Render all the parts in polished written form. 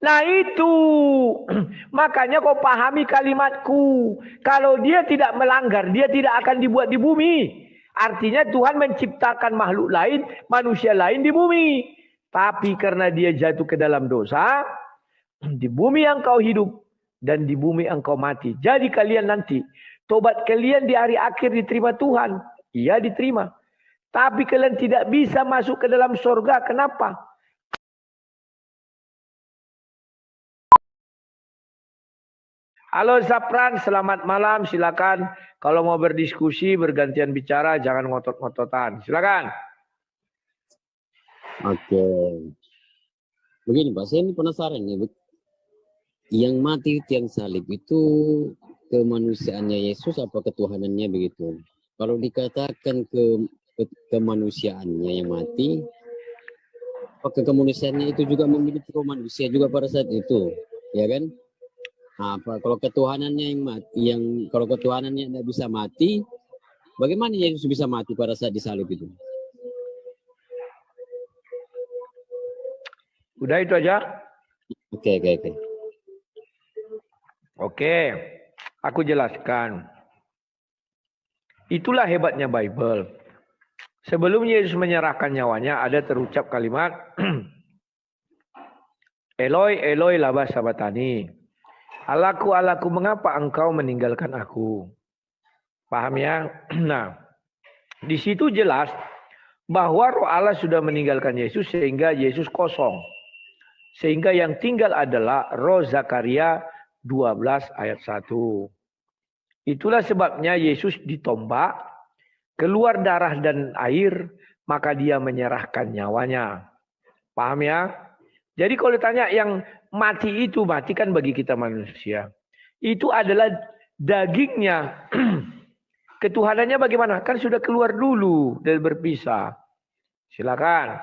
Nah itu, makanya kau pahami kalimatku. Kalau dia tidak melanggar, dia tidak akan dibuat di bumi. Artinya Tuhan menciptakan makhluk lain, manusia lain di bumi. Tapi karena dia jatuh ke dalam dosa, di bumi engkau hidup dan di bumi engkau mati. Jadi kalian nanti, tobat kalian di hari akhir diterima Tuhan. Iya diterima. Tapi kalian tidak bisa masuk ke dalam surga. Kenapa? Halo Zapran, selamat malam. Silakan. Kalau mau berdiskusi, bergantian bicara, jangan ngotot-ngototan. Silakan. Oke. Begini Pak, saya ini penasaran nih. Yang mati tiang salib itu kemanusiaannya Yesus apa ketuhanannya begitu? Kalau dikatakan kemanusiaannya yang mati, apakah kemanusiaannya itu juga memiliki manusia juga pada saat itu, ya kan? Nah, kalau ketuhanannya yang mati, kalau ketuhanannya tidak bisa mati, bagaimana Yesus bisa mati pada saat disalib itu? Udah itu aja? Oke. Oke, aku jelaskan. Itulah hebatnya Bible. Sebelum Yesus menyerahkan nyawanya, ada terucap kalimat, Eloi, Eloi, lama sabatani. Allahku, Allahku, mengapa engkau meninggalkan aku? Paham ya? Nah, di situ jelas bahwa Roh Allah sudah meninggalkan Yesus sehingga Yesus kosong. Sehingga yang tinggal adalah Roh Zakaria 12 ayat 1. Itulah sebabnya Yesus ditombak, keluar darah dan air, maka dia menyerahkan nyawanya. Paham ya? Jadi kalau ditanya yang mati itu, mati kan bagi kita manusia. Itu adalah dagingnya. Ketuhanannya bagaimana? Kan sudah keluar dulu dan berpisah. Silakan.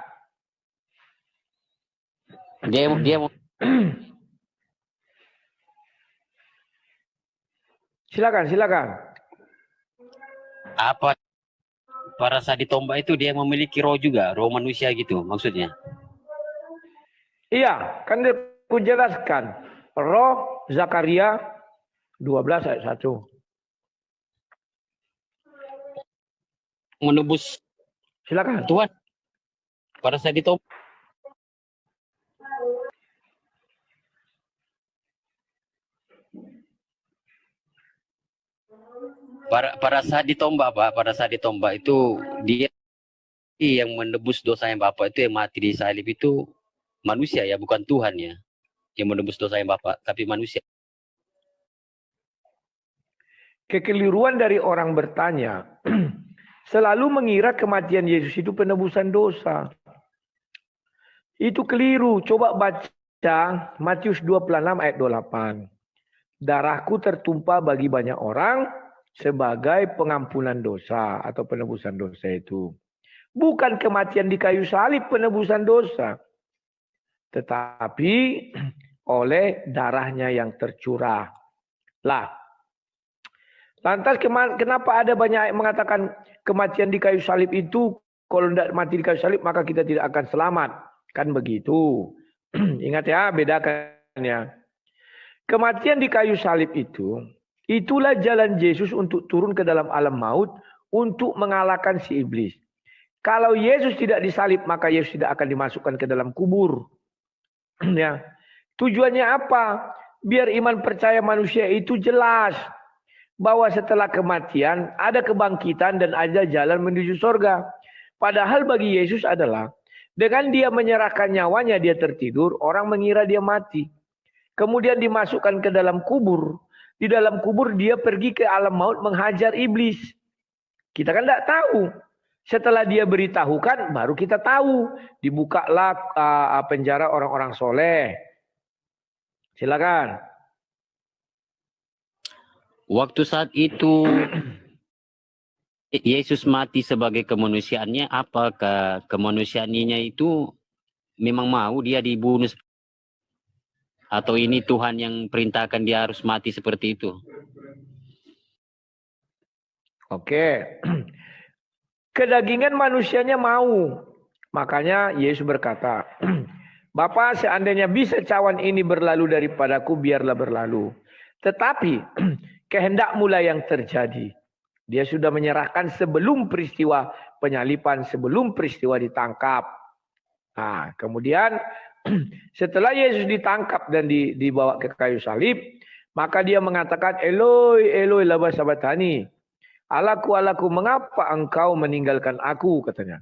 Dia Silakan. apa pada saat ditombak itu dia memiliki roh juga, roh manusia gitu maksudnya? Iya, kan aku jelaskan. Roh Zakaria 12 ayat 1. Menebus Silakan. Tuhan pada saat ditombak. Pada saat ditombak Pak, pada saat ditombak itu dia yang menebus dosanya Bapak itu yang mati di salib itu manusia ya, bukan Tuhan ya. Yang menebus dosanya Bapak, tapi manusia. Kekeliruan dari orang bertanya selalu mengira kematian Yesus itu penebusan dosa. Itu keliru. Coba baca Matius 26 ayat 28. Darahku tertumpah bagi banyak orang sebagai pengampunan dosa atau penebusan dosa itu. Bukan kematian di kayu salib penebusan dosa. Tetapi oleh darahnya yang tercurah. Lah, lantas kenapa ada banyak yang mengatakan kematian di kayu salib itu kalau tidak mati di kayu salib maka kita tidak akan selamat. Kan begitu. Ingat ya, bedakan ya. Kematian di kayu salib itu, itulah jalan Yesus untuk turun ke dalam alam maut untuk mengalahkan si iblis. Kalau Yesus tidak disalib maka Yesus tidak akan dimasukkan ke dalam kubur. Ya. Tujuannya apa? Biar iman percaya manusia itu jelas bahwa setelah kematian ada kebangkitan dan ada jalan menuju surga. Padahal bagi Yesus adalah dengan dia menyerahkan nyawanya dia tertidur, orang mengira dia mati. Kemudian dimasukkan ke dalam kubur. Di dalam kubur dia pergi ke alam maut menghajar iblis. Kita kan tidak tahu. Setelah dia beritahukan baru kita tahu. Dibukalah penjara orang-orang soleh. Silakan. Waktu saat itu Yesus mati sebagai kemanusiaannya, apakah kemanusiaannya itu memang mau dia dibunuh atau ini Tuhan yang perintahkan dia harus mati seperti itu? Oke. Kedagingan manusianya mau. Makanya Yesus berkata, Bapa, seandainya bisa cawan ini berlalu daripadaku, biarlah berlalu. Tetapi kehendak-Mu lah yang terjadi. Dia sudah menyerahkan sebelum peristiwa penyalipan, sebelum peristiwa ditangkap. Nah, kemudian setelah Yesus ditangkap dan dibawa ke kayu salib, maka dia mengatakan, Eloi, Eloi, lama sabachthani. Allahku, Allahku, mengapa engkau meninggalkan aku, katanya.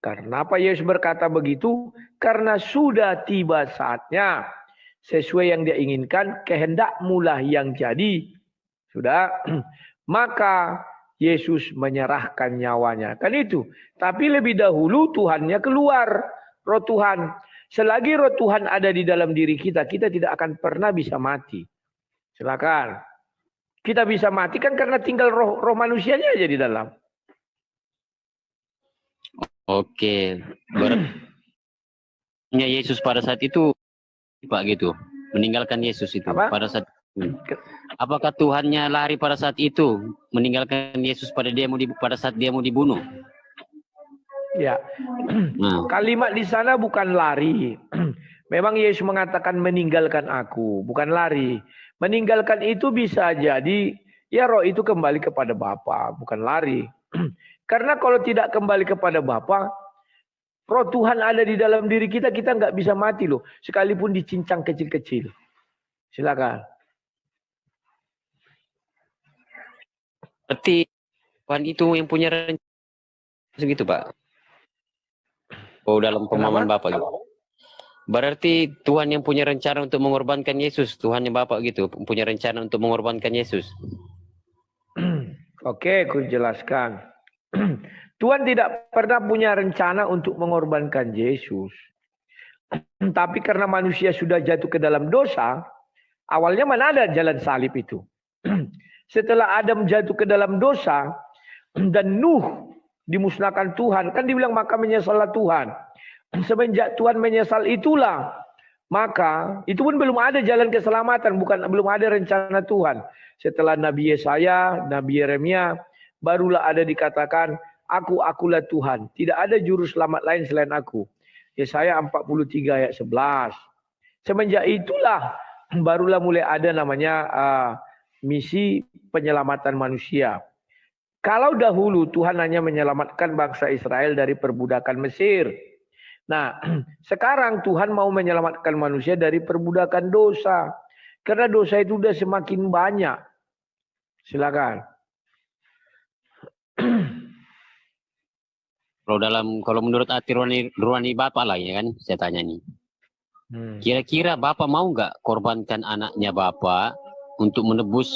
Kenapa Yesus berkata begitu? Karena sudah tiba saatnya. Sesuai yang dia inginkan, kehendak-Mu lah yang jadi. Sudah. Maka Yesus menyerahkan nyawanya. Kan itu. Tapi lebih dahulu Tuhannya keluar. Roh Tuhan. Selagi roh Tuhan ada di dalam diri kita, kita tidak akan pernah bisa mati. Silakan. Kita bisa mati kan karena tinggal roh manusianya aja di dalam. Oke, berarti Yesus pada saat itu, Pak, gitu, meninggalkan Yesus itu. Apa? Pada saat itu. Apakah Tuhannya lari pada saat itu, meninggalkan Yesus pada saat dia mau dibunuh? Ya, Nah. kalimat di sana bukan lari. Memang Yesus mengatakan meninggalkan aku, bukan lari. Meninggalkan itu bisa jadi, ya roh itu kembali kepada Bapa, bukan lari. Karena kalau tidak kembali kepada Bapa, roh Tuhan ada di dalam diri kita, kita nggak bisa mati loh. Sekalipun dicincang kecil-kecil. Silakan. Berarti Tuhan itu yang punya rencana segitu, Pak? Oh, dalam pemahaman Bapak gitu. Berarti Tuhan yang punya rencana untuk mengorbankan Yesus, Tuhan yang Bapak gitu, punya rencana untuk mengorbankan Yesus. Oke, aku jelaskan. Tuhan tidak pernah punya rencana untuk mengorbankan Yesus. Tapi karena manusia sudah jatuh ke dalam dosa, awalnya mana ada jalan salib itu. Setelah Adam jatuh ke dalam dosa, dan Nuh dimusnahkan Tuhan, kan dibilang maka menyesallah Tuhan. Semenjak Tuhan menyesal itulah, maka itu pun belum ada jalan keselamatan, belum ada rencana Tuhan. Setelah Nabi Yesaya, Nabi Yeremia, barulah ada dikatakan, akulah Tuhan. Tidak ada juru selamat lain selain aku. Yesaya 43 ayat 11. Semenjak itulah, barulah mulai ada namanya misi penyelamatan manusia. Kalau dahulu Tuhan hanya menyelamatkan bangsa Israel dari perbudakan Mesir. Nah, sekarang Tuhan mau menyelamatkan manusia dari perbudakan dosa. Karena dosa itu sudah semakin banyak. Silakan. Kalau menurut hati ruani Bapak lah ya kan, saya tanya nih. Kira-kira Bapak mau nggak korbankan anaknya Bapak untuk menebus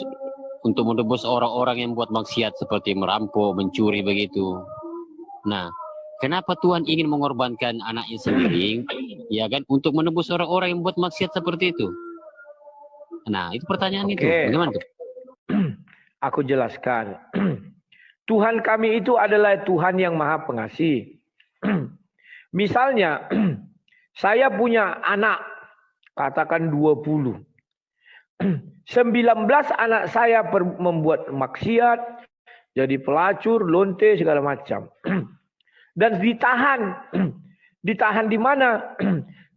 orang-orang yang buat maksiat seperti merampok, mencuri begitu. Nah, kenapa Tuhan ingin mengorbankan anaknya sendiri, ya kan, untuk menebus orang-orang yang buat maksiat seperti itu? Nah, itu pertanyaan itu. Bagaimana tuh? Aku jelaskan. Tuhan kami itu adalah Tuhan yang Maha Pengasih. Misalnya, saya punya anak, katakan 20. 19 anak saya membuat maksiat, jadi pelacur, lonte, segala macam. Dan ditahan. Ditahan di mana?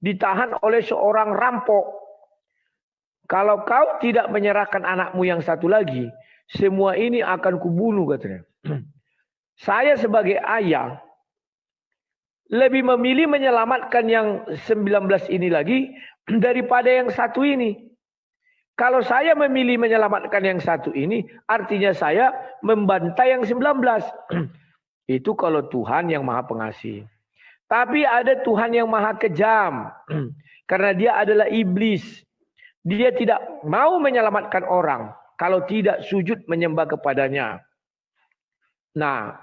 Ditahan oleh seorang rampok. Kalau kau tidak menyerahkan anakmu yang satu lagi, semua ini akan kubunuh, katanya. Saya sebagai ayah lebih memilih menyelamatkan yang 19 ini lagi daripada yang satu ini. Kalau saya memilih menyelamatkan yang satu ini, artinya saya membantai yang 19. Itu kalau Tuhan yang Maha Pengasih. Tapi ada Tuhan yang Maha Kejam. Karena dia adalah iblis. Dia tidak mau menyelamatkan orang kalau tidak sujud menyembah kepadanya. Nah,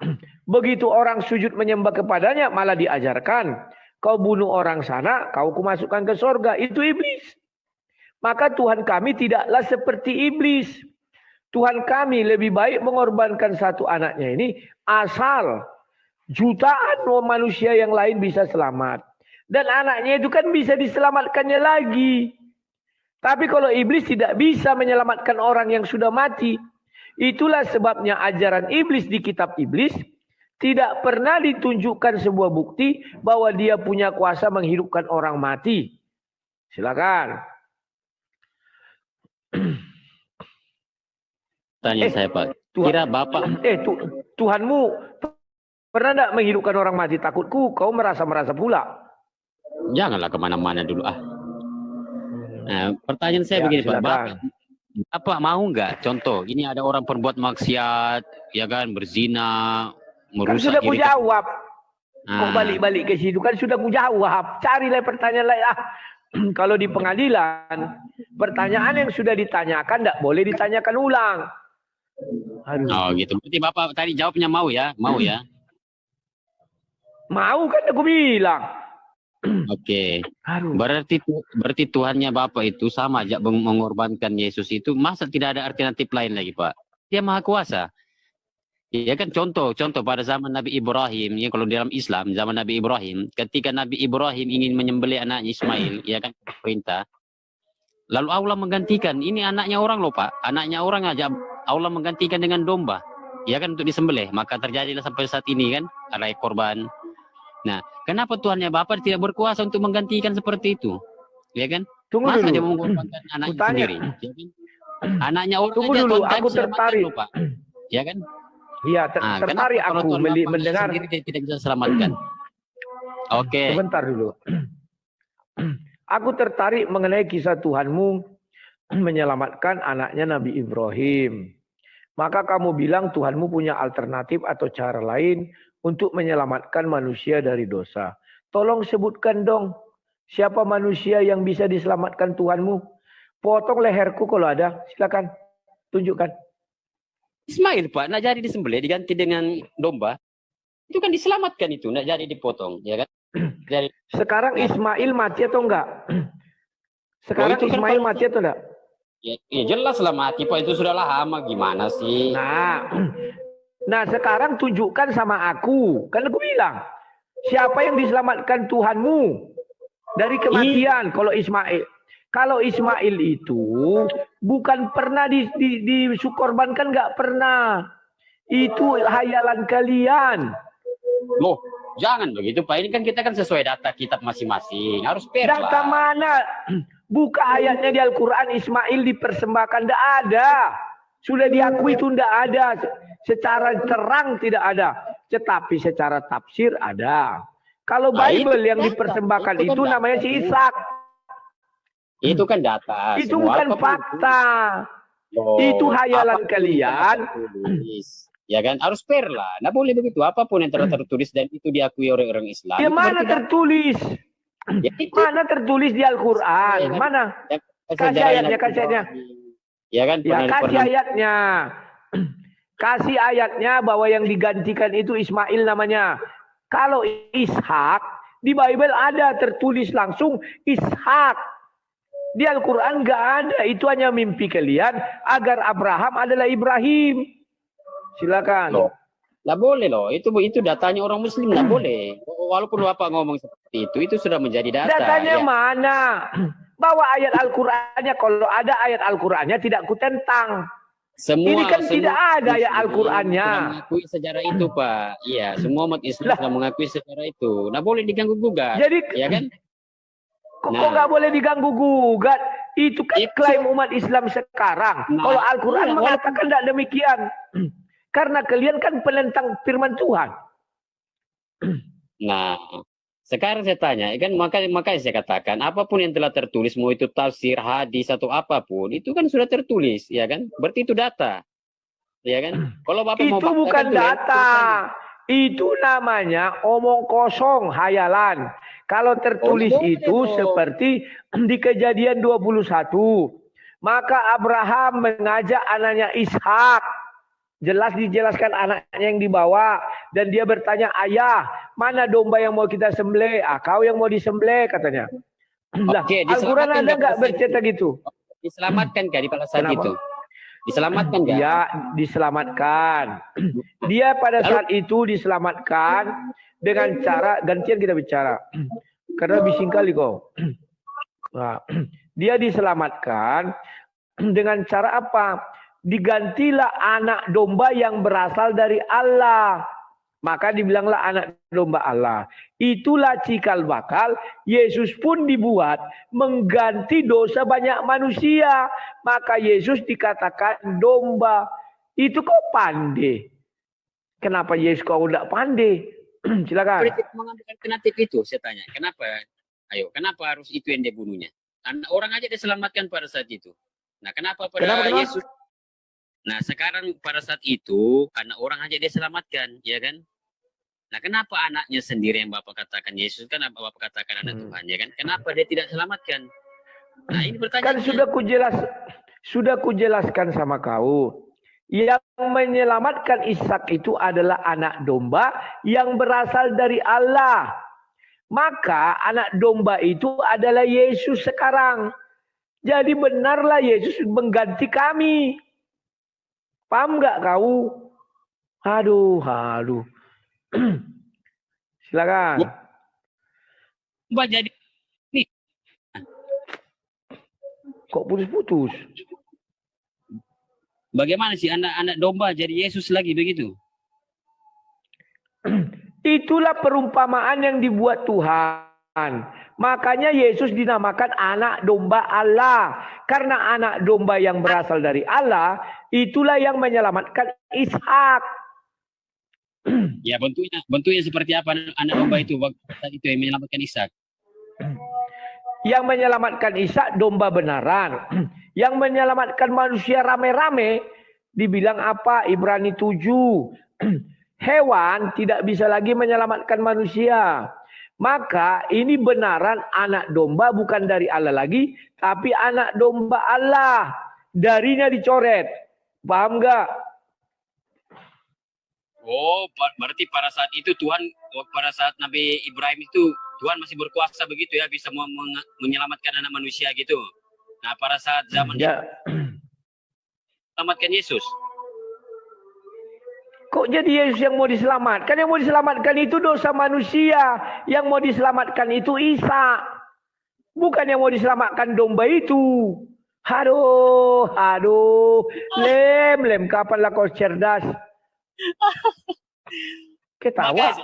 begitu orang sujud menyembah kepadanya, malah diajarkan, kau bunuh orang sana, kau kumasukkan ke sorga. Itu iblis. Maka Tuhan kami tidaklah seperti iblis. Tuhan kami lebih baik mengorbankan satu anaknya ini, asal jutaan manusia yang lain bisa selamat. Dan anaknya itu kan bisa diselamatkannya lagi. Tapi kalau iblis tidak bisa menyelamatkan orang yang sudah mati. Itulah sebabnya ajaran iblis di kitab iblis Tidak pernah ditunjukkan sebuah bukti bahwa dia punya kuasa menghidupkan orang mati. Silakan. Tanya saya Pak, kira Bapak Tuhanmu pernah tidak menghidupkan orang mati? Takutku kau merasa pula. Janganlah kemana-mana dulu ah. Nah, pertanyaan saya begini Pak, Bapak mau nggak contoh ini ada orang perbuat maksiat, ya kan, berzina, merusak kan sudah diri. Jawab. Kok balik-balik ke situ kan sudah ku jawab. Carilah pertanyaan lain ah. Kalau di pengadilan, pertanyaan yang sudah ditanyakan tidak boleh ditanyakan ulang. Aduh. Oh gitu. Berarti Bapak tadi jawabnya mau ya? Mau ya? Mau kan aku bilang. Oke. Berarti Tuhannya Bapak itu sama aja mengorbankan Yesus itu. Masa tidak ada alternatif lain lagi Pak? Dia Maha Kuasa. Ya kan contoh pada zaman Nabi Ibrahim, ya kalau dalam Islam zaman Nabi Ibrahim, ketika Nabi Ibrahim ingin menyembelih anaknya Ismail, ya kan perintah. Lalu Allah menggantikan, ini anaknya orang loh Pak, anaknya orang aja Allah menggantikan dengan domba, ya kan untuk disembelih. Maka terjadilah sampai saat ini kan ada korban. Nah, kenapa Tuhannya Bapak tidak berkuasa untuk menggantikan seperti itu, ya kan? Masa dia mengorbankan anaknya sendiri? Ya kan? Anaknya orang Tunggu dulu, aku tertarik loh, Pak, ya kan? Iya, tertarik aku mendengar. Sendiri tidak bisa selamatkan. Oke. Sebentar dulu. Aku tertarik mengenai kisah Tuhanmu menyelamatkan anaknya Nabi Ibrahim. Maka kamu bilang Tuhanmu punya alternatif atau cara lain untuk menyelamatkan manusia dari dosa. Tolong sebutkan dong, siapa manusia yang bisa diselamatkan Tuhanmu? Potong leherku kalau ada, silakan tunjukkan. Ismail Pak, nak jadi disembelih diganti dengan domba, itu kan diselamatkan itu, nak jadi dipotong, ya kan? Jadi, sekarang Ismail mati atau enggak? Sekarang Ismail mati atau enggak? Ya jelas lah mati Pak, itu sudah lama, gimana sih? Nah sekarang tunjukkan sama aku, kan aku bilang, siapa yang diselamatkan Tuhanmu dari kematian? Kalau Ismail itu bukan pernah dikorbankan, nggak pernah. Itu hayalan kalian. Loh, jangan begitu Pak. Ini kan kita kan sesuai data kitab masing-masing. Harus fair. Data mana? Buka ayatnya di Al-Quran Ismail dipersembahkan. Tidak ada. Sudah diakui itu tidak ada. Secara terang tidak ada. Tetapi secara tafsir ada. Kalau Bible yang dipersembahkan itu namanya si Ishak. Itu kan data. Itu bukan fakta. Itu hayalan kalian. Ya kan, harus fair lah. Nggak boleh begitu. Apapun yang tertulis dan itu diakui oleh orang Islam. Ya mana tertulis? Ya, mana tertulis di Al-Quran? Ya, kan? Mana? Ya, kasih ayatnya. Ya kan? Ya, kasih ayatnya. Kasih ayatnya bahwa yang digantikan itu Ismail namanya. Kalau Ishak, di Bible ada tertulis langsung Ishak. Di Al-Quran nggak ada. Itu hanya mimpi kalian agar Abraham adalah Ibrahim. Silakan. Loh, nggak boleh loh. Itu datanya orang Muslim, nggak boleh. Walaupun Bapak ngomong seperti itu sudah menjadi data. Datanya ya. mana? Bawa ayat Al-Qurannya. Kalau ada ayat Al-Qurannya tidak kutentang. Ini kan tidak ada ayat Al-Qurannya. Mengakui sejarah itu Pak. Iya, semua umat Islam sudah mengakui sejarah itu. Nggak boleh diganggu gugat. Jadi, ya kan? Kok nggak boleh diganggu gugat? Itu kan klaim umat Islam sekarang. Kalau Al-Quran mengatakan tidak demikian. Karena kalian kan penentang firman Tuhan. Nah, sekarang saya tanya, kan makanya saya katakan, apapun yang telah tertulis, mau itu tafsir, hadis atau apapun, itu kan sudah tertulis, ya kan? Berarti itu data, ya kan? Kalau Bapak itu mau bukan data, itu namanya omong kosong, hayalan. Kalau tertulis itu seperti di Kejadian 21, maka Abraham mengajak anaknya Ishak. Jelas dijelaskan anaknya yang dibawa. Dan dia bertanya, ayah, mana domba yang mau kita sembelih? Kau yang mau disembelih, katanya. Al-Quran ada nggak bercerita gitu? Diselamatkan kan pada saat itu? Diselamatkan nggak? Ya, diselamatkan. Dia pada saat itu diselamatkan dengan cara, gantian kita bicara. Karena bising kali kau. Nah, dia diselamatkan dengan cara apa? Digantilah anak domba yang berasal dari Allah. Maka dibilanglah anak domba Allah. Itulah cikal bakal Yesus pun dibuat mengganti dosa banyak manusia. Maka Yesus dikatakan domba. Itu kau pandai. Kenapa Yesus kau tidak pandai? Silakan. Kritik mengambil alternatif itu, saya tanya. Kenapa? Ayo, kenapa harus itu yang dia bunuhnya? Anak orang aja diselamatkan pada saat itu. Nah, kenapa pada Kenapa? Yesus? Nah, sekarang pada saat itu, anak orang aja dia selamatkan, ya kan? Nah, kenapa anaknya sendiri yang Bapak katakan Yesus kan Bapak katakan anak Tuhan, ya kan? Kenapa dia tidak selamatkan? Nah, ini pertanyaan. Kan sudah kujelaskan sama kau. Yang menyelamatkan Ishak itu adalah anak domba yang berasal dari Allah. Maka anak domba itu adalah Yesus sekarang. Jadi benarlah Yesus mengganti kami. Paham nggak kau? Aduh. Silakan. Mbak jadi nih. Kok putus-putus? Bagaimana sih anak domba jadi Yesus lagi begitu? Itulah perumpamaan yang dibuat Tuhan. Makanya Yesus dinamakan anak domba Allah. Karena anak domba yang berasal dari Allah, itulah yang menyelamatkan Ishak. Ya, bentuknya seperti apa anak domba itu waktu itu yang menyelamatkan Ishak? Yang menyelamatkan Ishak domba benaran. Yang menyelamatkan manusia rame-rame dibilang apa? Ibrani 7. Hewan tidak bisa lagi menyelamatkan manusia. Maka ini benaran anak domba bukan dari Allah lagi, tapi anak domba Allah. Darinya dicoret. Paham nggak? Oh, berarti pada saat itu pada saat Nabi Ibrahim itu Tuhan masih berkuasa begitu ya, bisa menyelamatkan anak manusia gitu. Nah, pada saat zaman selamatkan Yesus. Kok jadi Yesus yang mau diselamatkan? Yang mau diselamatkan itu dosa manusia. Yang mau diselamatkan itu Isa. Bukan yang mau diselamatkan domba itu. Aduh. Lem. Kapanlah kau cerdas? Ketawa.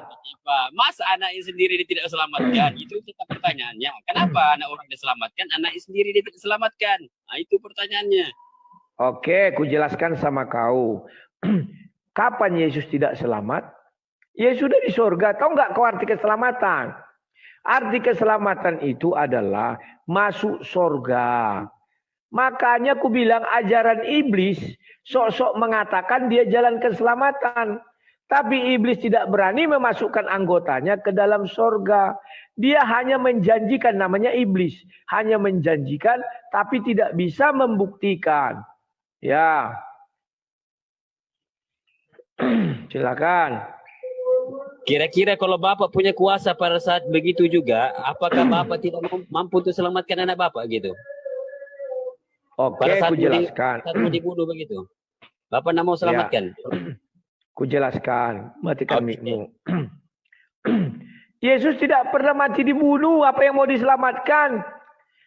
Masa anaknya sendiri dia tidak selamatkan? Itu kita pertanyaannya. Kenapa anak orang diselamatkan, anaknya sendiri dia tidak selamatkan? Nah, itu pertanyaannya. Oke, ku jelaskan sama kau. Kapan Yesus tidak selamat? Yesus sudah di surga. Tahu nggak kau arti keselamatan? Arti keselamatan itu adalah masuk surga. Makanya ku bilang ajaran iblis sok-sok mengatakan dia jalan keselamatan. Tapi iblis tidak berani memasukkan anggotanya ke dalam surga. Dia hanya menjanjikan, namanya iblis. Hanya menjanjikan tapi tidak bisa membuktikan. Ya. Silakan. Kira-kira kalau Bapak punya kuasa pada saat begitu juga, apakah Bapak tidak mampu untuk selamatkan anak Bapak gitu? Oke, ku jelaskan. Saat mau dibunuh begitu. Bapak tidak mau selamatkan. Ku jelaskan. Matikan mikmu. Yesus tidak pernah mati dibunuh. Apa yang mau diselamatkan?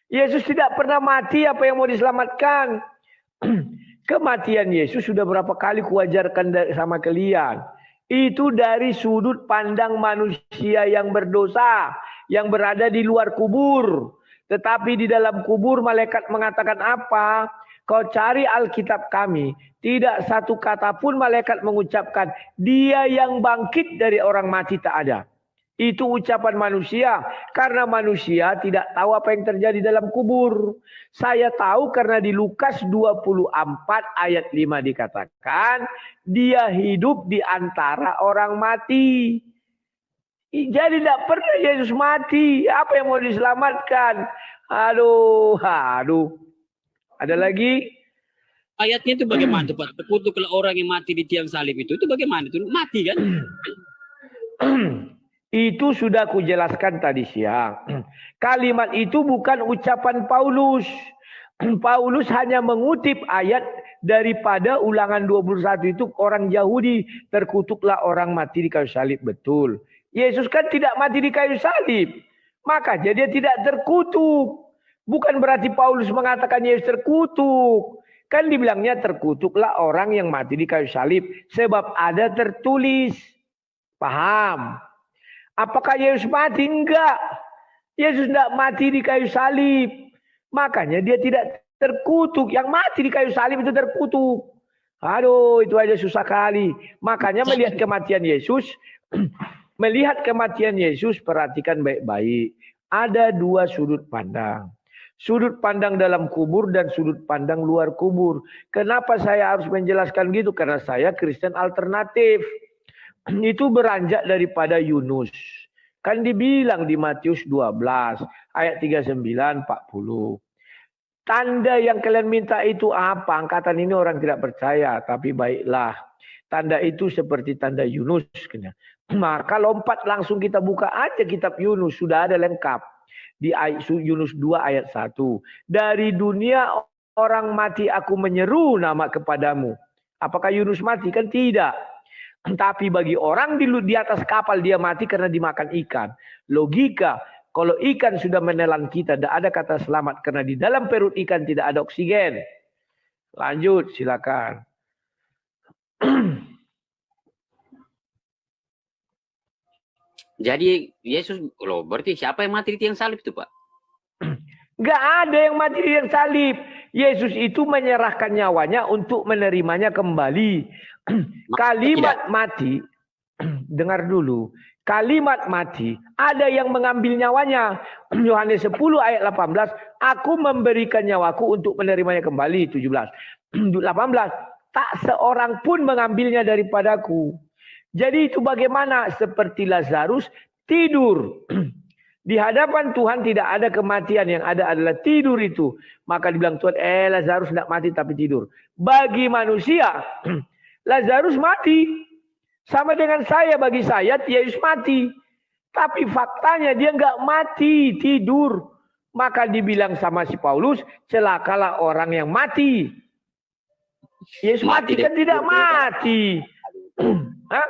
Yesus tidak pernah mati. Apa yang mau diselamatkan? Kematian Yesus sudah berapa kali kuajarkan sama kalian. Itu dari sudut pandang manusia yang berdosa. Yang berada di luar kubur. Tetapi di dalam kubur malaikat mengatakan apa? Kau cari Alkitab kami. Tidak satu kata pun malaikat mengucapkan. Dia yang bangkit dari orang mati tak ada. Itu ucapan manusia. Karena manusia tidak tahu apa yang terjadi dalam kubur. Saya tahu karena di Lukas 24 ayat 5 dikatakan. Dia hidup di antara orang mati. Jadi tidak pernah Yesus mati. Apa yang mau diselamatkan? Aduh. Ada lagi? Ayatnya itu bagaimana tuh Pak? Terkutuk kalau orang yang mati di tiang salib itu bagaimana? Itu mati kan? Itu sudah kujelaskan tadi siang. Kalimat itu bukan ucapan Paulus. Paulus hanya mengutip ayat daripada Ulangan 21 itu orang Yahudi. Terkutuklah orang mati di kayu salib. Betul. Yesus kan tidak mati di kayu salib. Maka dia tidak terkutuk. Bukan berarti Paulus mengatakan Yesus terkutuk. Kan dibilangnya terkutuklah orang yang mati di kayu salib. Sebab ada tertulis. Paham? Apakah Yesus mati? Enggak. Yesus tidak mati di kayu salib. Makanya dia tidak terkutuk. Yang mati di kayu salib itu terkutuk. Aduh, itu aja susah kali. Makanya melihat kematian Yesus, perhatikan baik-baik. Ada dua sudut pandang. Sudut pandang dalam kubur dan sudut pandang luar kubur. Kenapa saya harus menjelaskan gitu? Karena saya Kristen alternatif. Itu beranjak daripada Yunus. Kan dibilang di Matius 12 ayat 39 40. Tanda yang kalian minta itu apa? Angkatan ini orang tidak percaya, tapi baiklah. Tanda itu seperti tanda Yunus. Maka lompat langsung kita buka aja kitab Yunus, sudah ada lengkap. Di Yunus 2 ayat 1. Dari dunia orang mati aku menyeru nama kepadamu. Apakah Yunus mati? Kan tidak. Tapi bagi orang di atas kapal dia mati karena dimakan ikan. Logika, kalau ikan sudah menelan kita, tidak ada kata selamat. Karena di dalam perut ikan tidak ada oksigen. Lanjut, silakan. Jadi Yesus, loh berarti siapa yang mati di tiang salib itu Pak? Nggak ada yang mati di tiang salib. Yesus itu menyerahkan nyawanya untuk menerimanya kembali. Kalimat mati, dengar dulu. Kalimat mati, ada yang mengambil nyawanya. Yohanes 10 ayat 18, aku memberikan nyawaku untuk menerimanya kembali. 17, 18, tak seorang pun mengambilnya daripadaku. Jadi itu bagaimana? Seperti Lazarus tidur. Di hadapan Tuhan tidak ada kematian, yang ada adalah tidur itu. Maka dibilang Tuhan, Lazarus tidak mati tapi tidur. Bagi manusia, Lazarus mati. Sama dengan saya, bagi saya Yesus mati. Tapi faktanya dia nggak mati, tidur. Maka dibilang sama si Paulus, celakalah orang yang mati. Yesus mati kan tidak mati. Hah?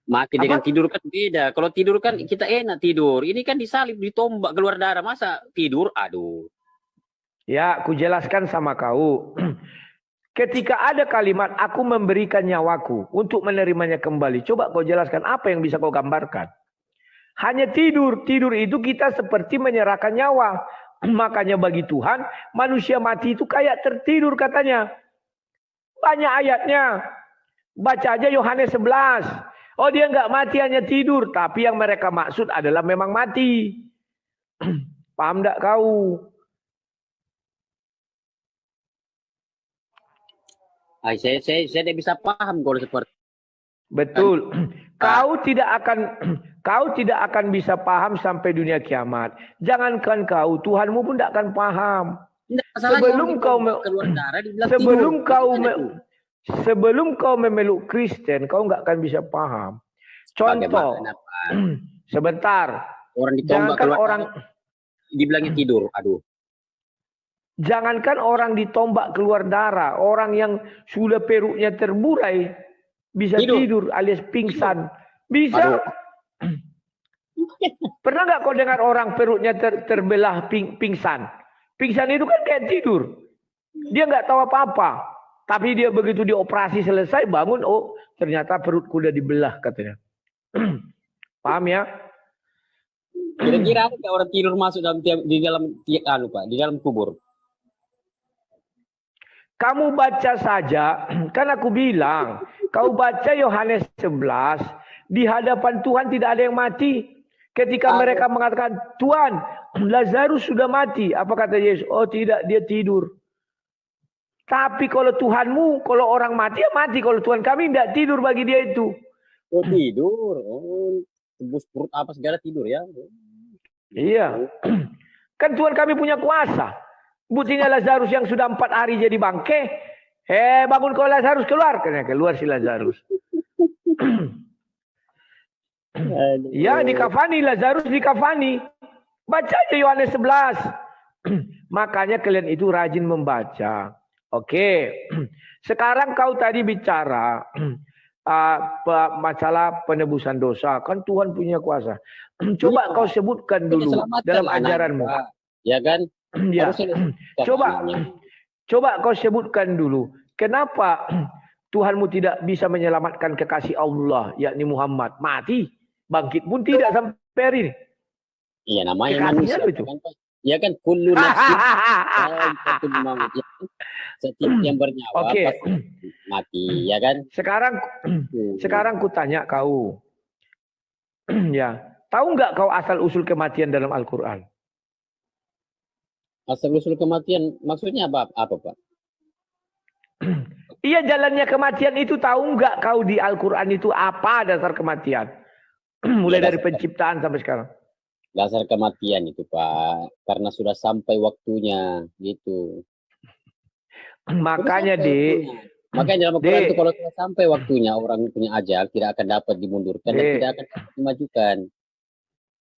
Mati dengan tidur kan beda. Kalau tidur kan kita enak tidur. Ini kan disalib, ditombak, keluar darah. Masa tidur? Aduh. Ya, aku jelaskan sama kau. Ketika ada kalimat, aku memberikan nyawaku untuk menerimanya kembali. Coba kau jelaskan apa yang bisa kau gambarkan. Hanya tidur. Tidur itu kita seperti menyerahkan nyawa. Makanya bagi Tuhan, manusia mati itu kayak tertidur katanya. Banyak ayatnya. Baca aja Yohanes 11. Oh, dia nggak mati, hanya tidur. Tapi yang mereka maksud adalah memang mati. Paham nggak kau? Saya tidak bisa paham kalau seperti. Betul. Kau tidak akan bisa paham sampai dunia kiamat. Jangankan kau, Tuhanmu pun tidak akan paham. Sebelum kau memeluk Kristen, kau nggak akan bisa paham. Contoh, sebentar. Orang ditombak dibilangnya tidur. Aduh. Jangankan orang ditombak keluar darah, orang yang sudah perutnya terburai bisa tidur alias pingsan. Bisa. Pernah nggak kau dengar orang perutnya terbelah pingsan? Pingsan itu kan kayak tidur. Dia nggak tahu apa-apa. Tapi dia begitu dioperasi selesai bangun, oh ternyata perutku udah dibelah katanya. Paham ya? Kira-kira ada orang tidur masuk di dalam kubur. Kamu baca saja, kan aku bilang, kau baca Yohanes 11, di hadapan Tuhan tidak ada yang mati. Ketika mereka mengatakan, Tuhan, Lazarus sudah mati. Apa kata Yesus? Oh tidak, dia tidur. Tapi kalau Tuhanmu, kalau orang mati ya mati. Kalau Tuhan kami tidak tidur bagi dia itu. Oh tidur. Oh, tembus perut apa segala tidur ya. Iya. Kan Tuhan kami punya kuasa. Buktinya Lazarus yang sudah 4 hari jadi bangke. Bangun kau Lazarus, keluar. Karena keluar si Lazarus. Ya dikafani, Lazarus dikafani. Baca aja Yohanes 11. Makanya kalian itu rajin membaca. Oke, sekarang kau tadi bicara masalah penebusan dosa. Kan Tuhan punya kuasa. Coba kau sebutkan dulu dalam ajaranmu. Ya kan? Ya. Coba kau sebutkan dulu. Kenapa Tuhanmu tidak bisa menyelamatkan kekasih Allah, yakni Muhammad. Mati, bangkit pun tidak sampai hari ini. Iya, namanya Kekasihnya manusia. itu. Kan, ya kan, kullu nafsin dha'iqatul maut. Ya kan? Setiap yang bernyawa Oke. pasti mati, ya kan? Sekarang ku tanya kau. Ya, tahu nggak kau asal usul kematian dalam Al-Quran? Asal-usul kematian maksudnya apa, Pak? Iya, jalannya kematian itu tahu nggak kau di Al-Quran itu apa dasar kematian? Mulai dari penciptaan sampai sekarang. Dasar kematian itu, Pak, karena sudah sampai waktunya gitu. Makanya, Dek. Makanya dalam Al-Quran itu kalau sudah sampai waktunya orang punya ajal tidak akan dapat dimundurkan dan tidak akan dapat dimajukan.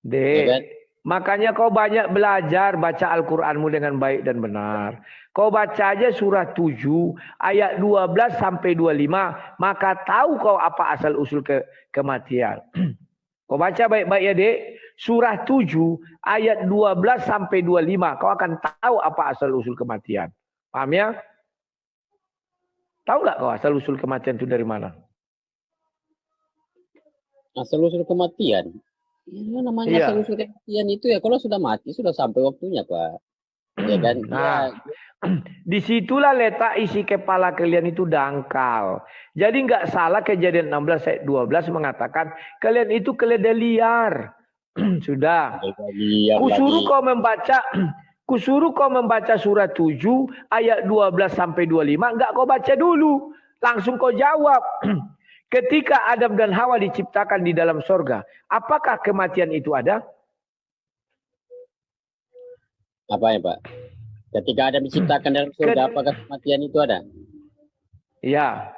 Dek, Ya kan? makanya kau banyak belajar baca Al-Quranmu dengan baik dan benar. Kau baca aja surah 7 ayat 12 sampai 25, maka tahu kau apa asal usul kematian. Kau baca baik-baik ya, Dek. Surah 7 ayat 12 sampai 25, kau akan tahu apa asal usul kematian. Paham ya? Tahu nggak kau asal usul kematian itu dari mana? Asal usul kematian. Ya, namanya asal usul kematian itu ya kalau sudah mati sudah sampai waktunya, Pak. Ya kan? Nah, disitulah letak isi kepala kalian itu dangkal. Jadi nggak salah Kejadian 16 ayat 12 mengatakan kalian itu keledai liar. Sudah. Kusuruh kau membaca surah 7 ayat 12 sampai 25, enggak kau baca dulu. Langsung kau jawab. Ketika Adam dan Hawa diciptakan di dalam sorga, apakah kematian itu ada? Apa ya, Pak? Ketika Adam diciptakan dalam surga, apakah kematian itu ada? Iya.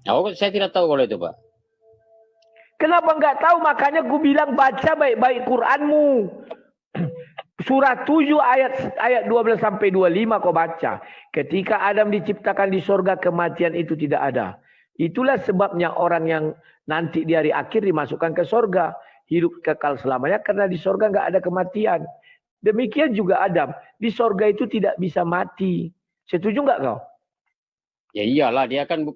Oh, saya tidak tahu kalau itu, Pak. Kenapa enggak tahu? Makanya gue bilang baca baik-baik Quranmu. Surah 7 ayat 12 sampai 25 kau baca. Ketika Adam diciptakan di sorga, kematian itu tidak ada. Itulah sebabnya orang yang nanti di hari akhir dimasukkan ke sorga. Hidup kekal selamanya karena di sorga enggak ada kematian. Demikian juga Adam. Di sorga itu tidak bisa mati. Setuju enggak kau? Ya iyalah, dia kan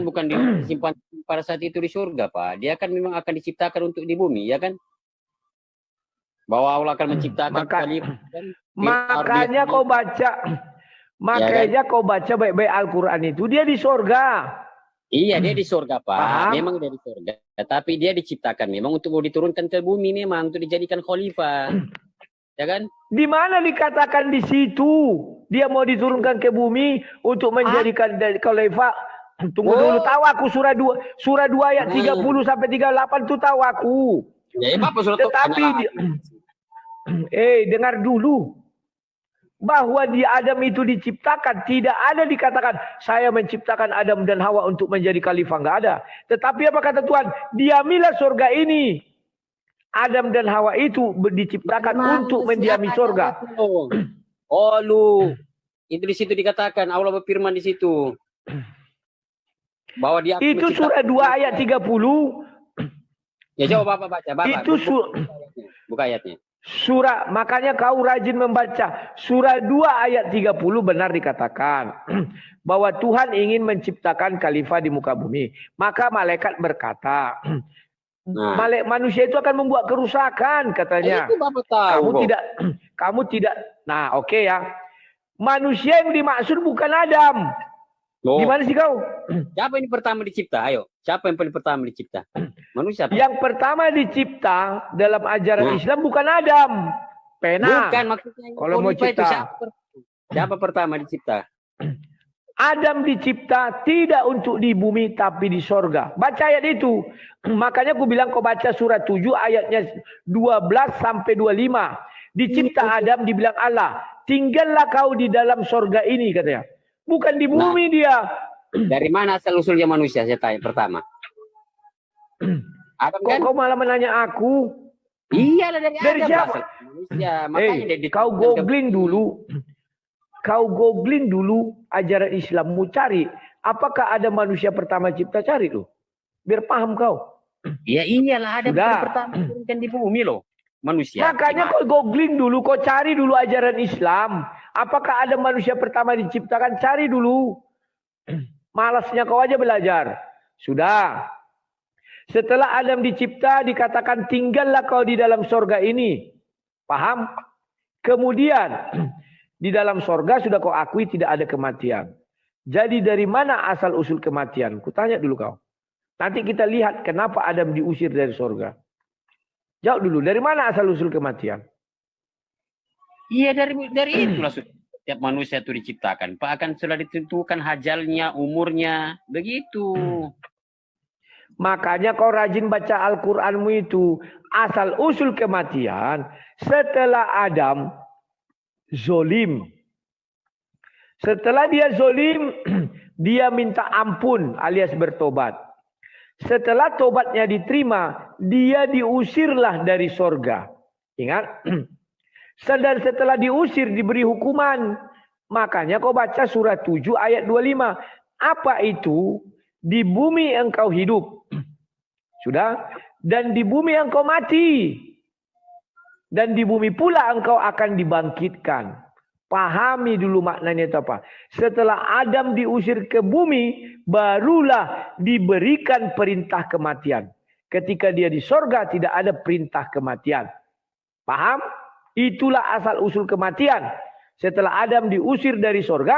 bukan disimpan pada saat itu di surga, Pak. Dia kan memang akan diciptakan untuk di bumi, ya kan? Bahwa Allah akan menciptakan makanya kau baca. Makanya ya kan? Kau baca baik-baik Al-Quran itu. Dia di surga. Iya, dia di surga, Pak. Paham? Memang dia di surga. Tapi dia diciptakan memang untuk mau diturunkan ke bumi, memang untuk dijadikan khalifah. Ya kan? Di mana dikatakan di situ dia mau diturunkan ke bumi untuk menjadikan khalifah? Tunggu dulu, tahu aku surah 2 ayat 30 sampai 38 itu tahu aku. Ya, apa surat tetapi dengar dulu. Bahwa di Adam itu diciptakan, tidak ada dikatakan saya menciptakan Adam dan Hawa untuk menjadi khalifah, enggak ada. Tetapi apa kata Tuhan? Diamilah surga ini. Adam dan Hawa itu diciptakan untuk mendiami surga. Oh, lu. Itu di situ dikatakan, Allah berfirman di situ. Bahwa dia itu surah 2 ayat 30. Ya coba Bapak baca. Itu buka ayatnya. Surah, makanya kau rajin membaca. Surah 2 ayat 30 benar dikatakan. Bahwa Tuhan ingin menciptakan khalifah di muka bumi. Maka malaikat berkata, manusia itu akan membuat kerusakan katanya. Itu Bapak tahu. Kamu tidak. Nah, oke ya. Manusia yang dimaksud bukan Adam. Gimana sih kau? Siapa yang pertama dicipta? Ayo, siapa yang paling pertama dicipta? Manusia. Yang pertama dicipta dalam ajaran Islam bukan Adam. Bukan, maksudnya kalau mau cipta. Siapa pertama dicipta? Adam dicipta tidak untuk di bumi tapi di sorga. Baca ayat itu. Makanya aku bilang kau baca surah 7 ayatnya 12 sampai 25. Dicipta Adam dibilang Allah. Tinggallah kau di dalam sorga ini katanya. Bukan di bumi dia. Dari mana asal usulnya manusia? Saya tanya pertama. Adam kan? Kau malah menanya aku. Iya, dari siapa? Manusia. Makanya kau googling dulu. Kau googling dulu ajaran Islammu, cari. Apakah ada manusia pertama cipta? Cari lu. Biar paham kau. Ya iyalah, ada pertama turunkan di bumi loh. Manusia. Makanya kau googling dulu, kau cari dulu ajaran Islam. Apakah ada manusia pertama diciptakan? Cari dulu. Malasnya kau aja belajar. Sudah. Setelah Adam dicipta dikatakan tinggallah kau di dalam sorga ini. Paham? Kemudian di dalam sorga sudah kau akui tidak ada kematian. Jadi dari mana asal usul kematian? Kutanya dulu kau. Nanti kita lihat kenapa Adam diusir dari sorga. Jawab dulu, dari mana asal usul kematian? Iya dari itulah setiap manusia itu diciptakan. Pak akan sudah ditentukan hajalnya, umurnya, begitu. Makanya kau rajin baca Al-Qur'anmu itu. Asal usul kematian setelah Adam zolim. Setelah dia zolim, dia minta ampun alias bertobat. Setelah tobatnya diterima, dia diusirlah dari sorga. Ingat? Dan setelah diusir diberi hukuman. Makanya kau baca surat 7 ayat 25. Apa itu? Di bumi engkau hidup. Sudah? Dan di bumi engkau mati. Dan di bumi pula engkau akan dibangkitkan. Pahami dulu maknanya itu apa. Setelah Adam diusir ke bumi, barulah diberikan perintah kematian. Ketika dia di sorga tidak ada perintah kematian. Paham? Itulah asal usul kematian. Setelah Adam diusir dari sorga,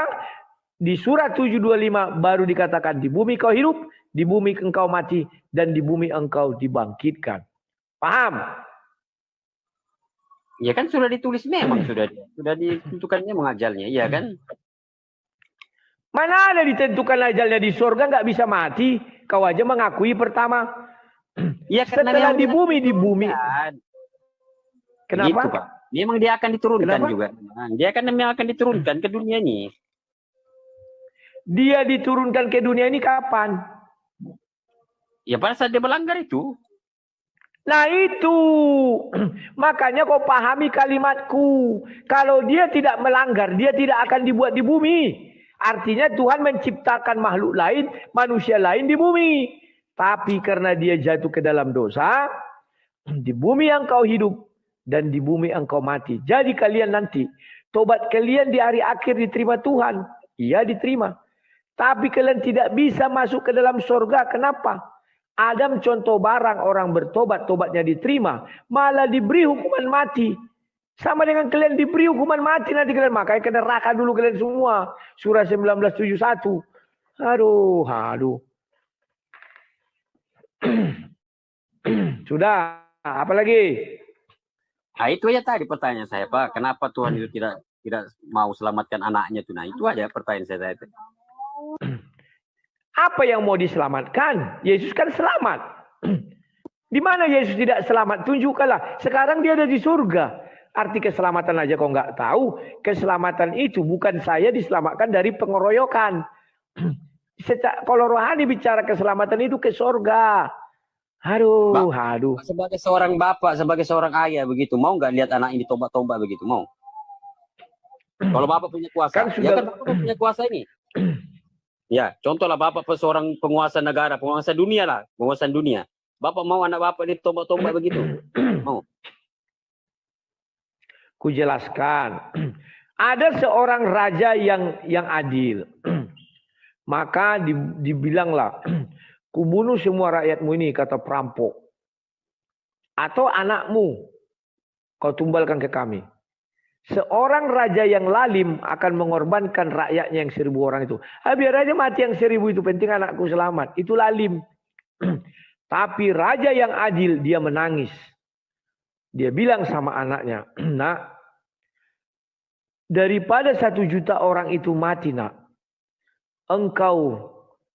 di surat 725 baru dikatakan di bumi kau hidup, di bumi engkau mati, dan di bumi engkau dibangkitkan. Paham? Ya kan sudah ditulis memang sudah ditentukannya mengajalnya, iya kan? Mana ada ditentukan ajalnya di sorga nggak bisa mati? Kau aja mengakui pertama. Ya setelah di bumi. Kenapa? Gitu, Pak. Memang dia akan diturunkan Kenapa? juga. Dia memang akan diturunkan ke dunia ini. Dia diturunkan ke dunia ini kapan? Ya pada saat dia melanggar itu. Nah itu. Makanya kau pahami kalimatku. Kalau dia tidak melanggar, dia tidak akan dibuat di bumi. Artinya Tuhan menciptakan makhluk lain, manusia lain di bumi. Tapi karena dia jatuh ke dalam dosa, di bumi yang kau hidup, dan di bumi engkau mati. Jadi kalian nanti, tobat kalian di hari akhir diterima Tuhan. Iya diterima. Tapi kalian tidak bisa masuk ke dalam surga. Kenapa? Adam contoh barang orang bertobat, tobatnya diterima. Malah diberi hukuman mati. Sama dengan kalian diberi hukuman mati nanti kalian. Makanya ke neraka dulu kalian semua. Surah 1971. Aduh. Sudah. Apa lagi? Nah itu aja tadi pertanyaan saya, Pak. Kenapa Tuhan itu tidak mau selamatkan anaknya itu? Nah itu aja pertanyaan saya itu. Apa yang mau diselamatkan? Yesus kan selamat. Di mana Yesus tidak selamat? Tunjukkanlah. Sekarang dia ada di surga. Arti keselamatan aja kau nggak tahu. Keselamatan itu bukan saya diselamatkan dari pengeroyokan. Kalau rohani bicara keselamatan itu ke surga. Aduh. Sebagai seorang bapak, sebagai seorang ayah begitu, mau nggak lihat anak ini tombak-tombak begitu? Mau? Kalau bapak punya kuasa, kan bapak punya kuasa ini. Ya, contohlah bapak seorang penguasa negara, penguasa dunia lah, penguasaan dunia. Bapak mau anak bapak ini tombak-tombak begitu? Mau? Kujelaskan. Ada seorang raja yang adil. Maka dibilanglah, kubunuh semua rakyatmu ini, kata perampok. Atau anakmu, kau tumbalkan ke kami. Seorang raja yang lalim akan mengorbankan rakyatnya yang 1000 orang itu. Biar aja mati yang 1000 itu, penting anakku selamat. Itu lalim. Tapi raja yang adil, dia menangis. Dia bilang sama anaknya, nak, daripada 1 juta orang itu mati, nak, engkau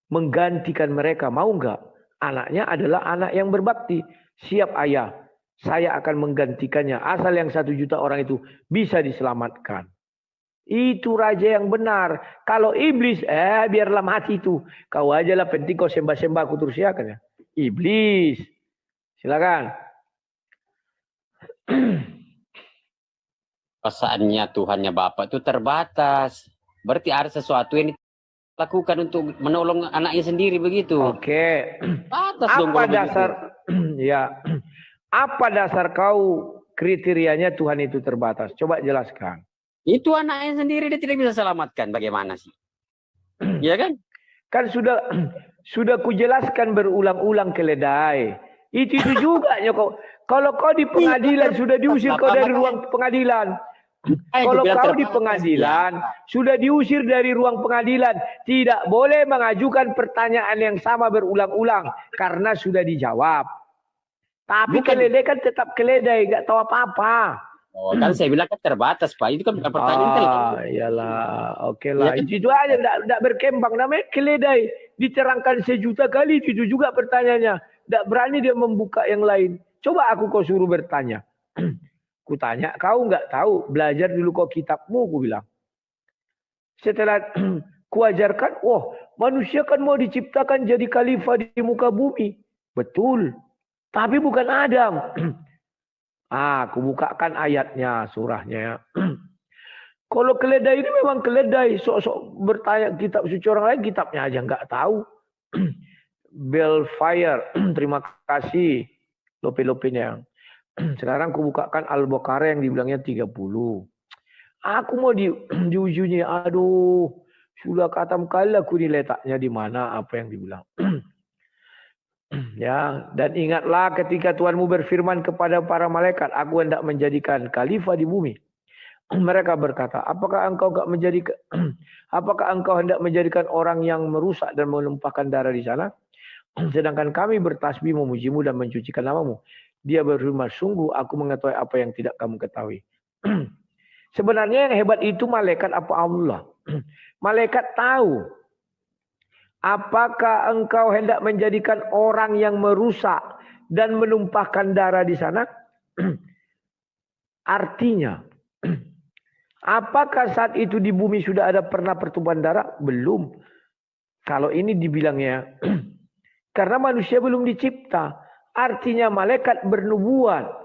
menggantikan mereka, mau enggak? Anaknya adalah anak yang berbakti. Siap ayah, saya akan menggantikannya. Asal yang 1 juta orang itu bisa diselamatkan. Itu raja yang benar. Kalau iblis, biarlah mati itu. Kau aja lah, penting kau sembah-sembah, aku terus ya kan ya. Iblis. Silakan. Perasaannya Tuhannya Bapak itu terbatas. Berarti ada sesuatu yang lakukan untuk menolong anaknya sendiri begitu. Oke. Batas apa dasar ya? Apa dasar kau kriterianya Tuhan itu terbatas? Coba jelaskan. Itu anaknya sendiri dia tidak bisa selamatkan. Bagaimana sih? Iya kan? Kan sudah kujelaskan berulang-ulang keledai. Itu juga kau. Kalau kau di pengadilan sudah diusir kau dari ruang pengadilan. Kalau kau di pengadilan sudah diusir dari ruang pengadilan, tidak boleh mengajukan pertanyaan yang sama berulang-ulang karena sudah dijawab. Tapi keledai kan tetap keledai, nggak tahu apa-apa. Oh, kan saya bilang kan terbatas, Pak. Itu kan bukan pertanyaan. Iyalah, oke lah. Itu aja enggak berkembang. Namanya keledai. Diterangkan sejuta kali itu juga pertanyaannya. Enggak berani dia membuka yang lain. Coba aku kau suruh bertanya. Kutanya, kau enggak tahu. Belajar dulu kau kitabmu, ku bilang. Setelah kuajarkan, manusia kan mau diciptakan jadi khalifah di muka bumi. Betul. Tapi bukan Adam. Aku bukakan ayatnya, surahnya. Kalau keledai ini memang keledai. Sok-sok bertanya kitab suci orang lain, kitabnya aja nggak tahu. Belfire, terima kasih. Lope-lopenya. Sekarang aku bukakan Al-Baqarah yang dibilangnya 30. Aku mau diujinya, aduh. Sudah katam kali aku diletaknya di mana apa yang dibilang. Ya, dan ingatlah ketika Tuhanmu berfirman kepada para malaikat, aku hendak menjadikan khalifah di bumi. Mereka berkata, apakah engkau hendak menjadikan orang yang merusak dan menumpahkan darah di sana? Sedangkan kami bertasbih memujimu dan mencucikan namamu. Dia berfirman, sungguh aku mengetahui apa yang tidak kamu ketahui. Sebenarnya yang hebat itu malaikat apa Allah? Malaikat tahu. Apakah engkau hendak menjadikan orang yang merusak dan menumpahkan darah di sana? Artinya, apakah saat itu di bumi sudah ada pernah pertumpahan darah? Belum. Kalau ini dibilangnya, karena manusia belum dicipta. Artinya malaikat bernubuat.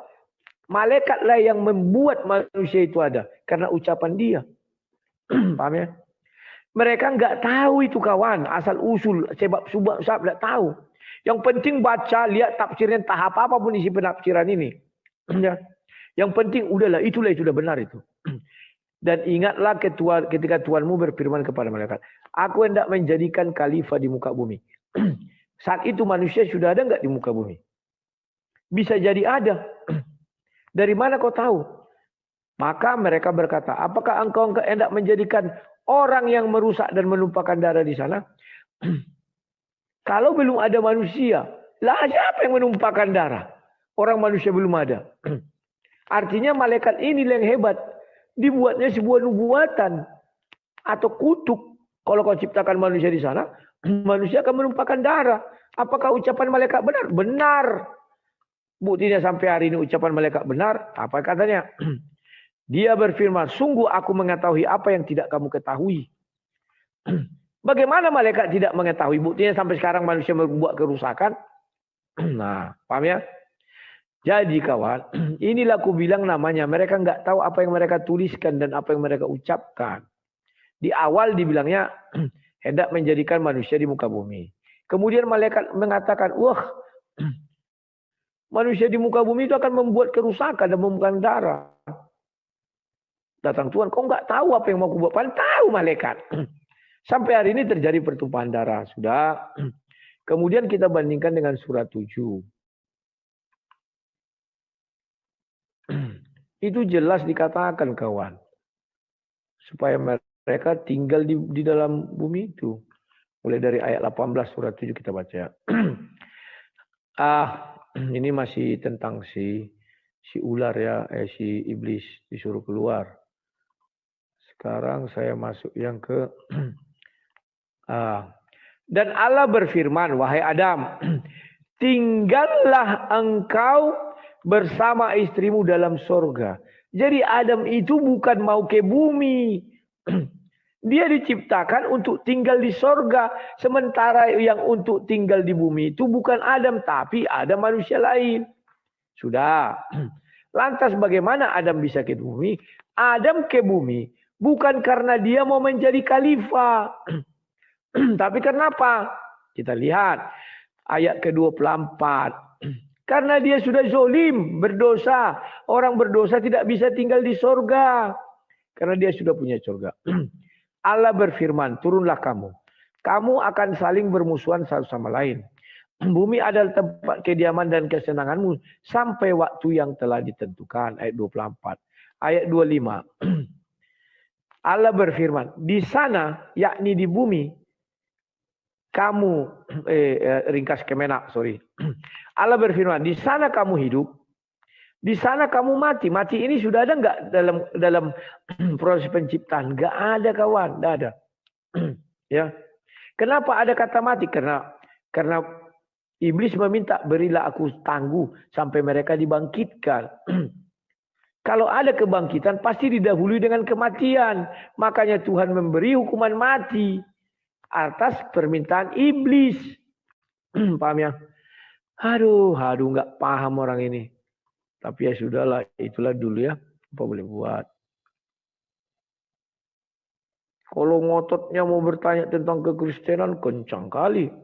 Malaikatlah yang membuat manusia itu ada. Karena ucapan dia. Paham ya? Mereka nggak tahu itu kawan, asal usul sebab nggak tahu. Yang penting baca, lihat tafsirnya entah apapun isi penafsiran ini. Ya. Yang penting udahlah, itulah benar itu. Dan ingatlah ketika Tuhanmu berfirman kepada malaikat, aku hendak menjadikan khalifah di muka bumi. Saat itu manusia sudah ada nggak di muka bumi? Bisa jadi ada. Dari mana kau tahu? Maka mereka berkata, apakah engkau hendak menjadikan orang yang merusak dan menumpahkan darah di sana? Kalau belum ada manusia, lah siapa yang menumpahkan darah? Orang manusia belum ada. Artinya malaikat ini yang hebat. Dibuatnya sebuah nubuatan atau kutuk. Kalau kau ciptakan manusia di sana, manusia akan menumpahkan darah. Apakah ucapan malaikat benar? Benar. Buktinya sampai hari ini ucapan malaikat benar. Apa katanya? Dia berfirman, sungguh aku mengetahui apa yang tidak kamu ketahui. Bagaimana malaikat tidak mengetahui? Buktinya sampai sekarang manusia membuat kerusakan. Nah, paham ya? Jadi kawan, inilah aku bilang namanya. Mereka nggak tahu apa yang mereka tuliskan dan apa yang mereka ucapkan. Di awal dibilangnya, hendak menjadikan manusia di muka bumi. Kemudian malaikat mengatakan, manusia di muka bumi itu akan membuat kerusakan dan memuntahkan darah. Datang Tuhan, kau nggak tahu apa yang mau aku buat. Padahal tahu malaikat. Sampai hari ini terjadi pertumpahan darah. Sudah. Kemudian kita bandingkan dengan surat 7. Itu jelas dikatakan kawan. Supaya mereka tinggal di dalam bumi itu. Mulai dari ayat 18 surat 7 kita baca. Ini masih tentang si ular ya. Si iblis disuruh keluar. Sekarang saya masuk yang ke dan Allah berfirman, wahai Adam, tinggallah engkau bersama istrimu dalam sorga. Jadi Adam itu bukan mau ke bumi. Dia diciptakan untuk tinggal di sorga. Sementara yang untuk tinggal di bumi itu bukan Adam, tapi ada manusia lain. Sudah. Lantas bagaimana Adam bisa ke bumi? Adam ke bumi bukan karena dia mau menjadi khalifah. Tapi kenapa? Kita lihat ayat ke-24. Karena dia sudah zolim, berdosa. Orang berdosa tidak bisa tinggal di sorga. Karena dia sudah punya sorga. Allah berfirman, turunlah kamu. kamu akan saling bermusuhan satu sama lain. Bumi adalah tempat kediaman dan kesenanganmu sampai waktu yang telah ditentukan. Ayat 24. Ayat 25. Allah berfirman, di sana, yakni di bumi, kamu, ringkas Kemenak, sorry. Allah berfirman, di sana kamu hidup, di sana kamu mati. Mati ini sudah ada nggak dalam proses penciptaan? Nggak ada kawan, nggak ada. Ya, kenapa ada kata mati? Karena iblis meminta, berilah aku tangguh sampai mereka dibangkitkan. Kalau ada kebangkitan, pasti didahului dengan kematian. Makanya Tuhan memberi hukuman mati atas permintaan iblis. Paham ya? Aduh, nggak paham orang ini. Tapi ya sudahlah, itulah dulu ya. Apa boleh buat. Kalau ngototnya mau bertanya tentang kekristenan, kencang kali.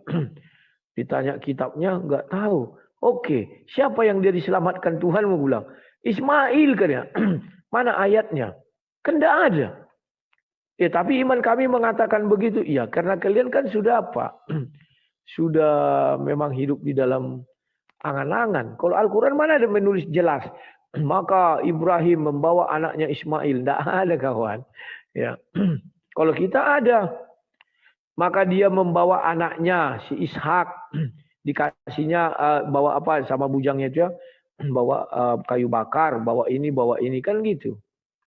Ditanya kitabnya, nggak tahu. Oke, siapa yang dia diselamatkan Tuhan mau bilang? Ismail kan ya? Mana ayatnya? Kan tidak ada. Ya, tapi iman kami mengatakan begitu. Iya, karena kalian kan sudah apa? Sudah memang hidup di dalam angan-angan. Kalau Al-Quran mana ada menulis jelas? Maka Ibrahim membawa anaknya Ismail. Tidak ada kawan. Ya. Kalau kita ada. Maka dia membawa anaknya si Ishak. Dikasihnya bawa apa sama bujangnya dia? Bawa kayu bakar, bawa ini kan gitu.